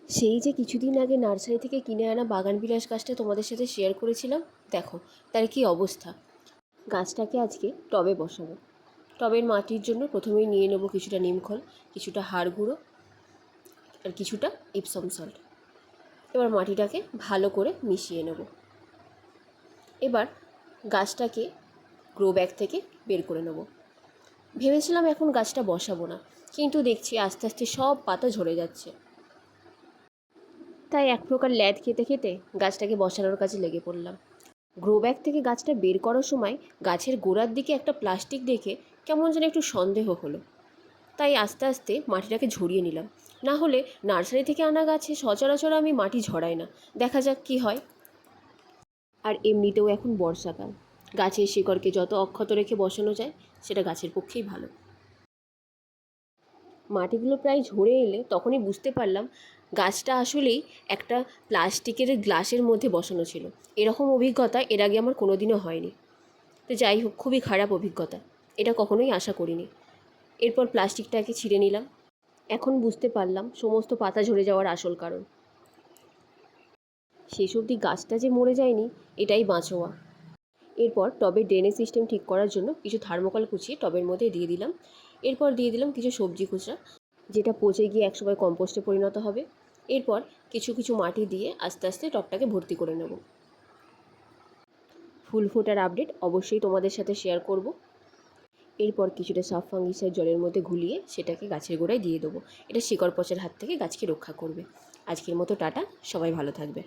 সেই যে কিছুদিন আগে নার্সারি থেকে কিনে আনা বাগানবিলাস গাছটা তোমাদের সাথে শেয়ার করেছিলাম, দেখো তার কী অবস্থা। গাছটাকে আজকে টবে বসাবো। টবের মাটির জন্য প্রথমেই নিয়ে নেব কিছুটা নিমখোল, কিছুটা হাড় গুঁড়ো আর কিছুটা ইপসম সল্ট। এবার মাটিটাকে ভালো করে মিশিয়ে নেব। এবার গাছটাকে গ্রো ব্যাগ থেকে বের করে নেব। ভেবেছিলাম এখন গাছটা বসাবো না, কিন্তু দেখছি আস্তে আস্তে সব পাতা ঝরে যাচ্ছে। তাই এক প্রকার ল্যাদ খেতে খেতে গাছটাকে বসানোর কাজে লেগে পড়লাম। গ্রো ব্যাগ থেকে গাছটা বের করার সময় গাছের গোড়ার দিকে একটা প্লাস্টিক দেখে কেমন যেন একটু সন্দেহ হলো। তাই আস্তে আস্তে মাটিটাকে ঝরিয়ে নিলাম। না হলে নার্সারি থেকে আনা গাছে সচরাচর আমি মাটি ঝরাই না, দেখা যাক কি হয়। আর এমনিতেও এখন বর্ষাকাল, গাছের শিকড়কে যত অক্ষত রেখে বসানো যায় সেটা গাছের পক্ষেই ভালো। মাটিগুলো প্রায় ঝরে এলে তখনই বুঝতে পারলাম গাছটা আসলেই একটা প্লাস্টিকের গ্লাসের মধ্যে বসানো ছিল। এরকম অভিজ্ঞতা এর আগে আমার কোনো দিনও হয়নি। তো যাই হোক, খুবই খারাপ অভিজ্ঞতা, এটা কখনোই আশা করিনি। এরপর প্লাস্টিকটাকে ছিঁড়ে নিলাম। এখন বুঝতে পারলাম সমস্ত পাতা ঝরে যাওয়ার আসল কারণ। শেষ অবধি গাছটা যে মরে যায়নি এটাই বাঁচোয়া। এরপর টবের ড্রেনেজ সিস্টেম ঠিক করার জন্য কিছু থার্মোকল কুচিয়ে টবের মধ্যে দিয়ে দিলাম। এরপর দিয়ে দিলাম কিছু সবজি খুচরা, যেটা পচে গিয়ে একসময় কম্পোস্টে পরিণত হবে। এরপর কিছু কিছু মাটি দিয়ে আস্তে আস্তে টবটাকে ভর্তি করে নেব। ফুল ফোটার আপডেট অবশ্যই তোমাদের সাথে শেয়ার করব। এরপর কিছুটা সাফ ফাঙ্গিসাইড জলের মধ্যে ঘুলিয়ে সেটাকে গাছের গোড়ায় দিয়ে দেবো। এটা শিকড় পচার হাত থেকে গাছকে রক্ষা করবে। আজকের মতো টাটা, সবাই ভালো থাকবে।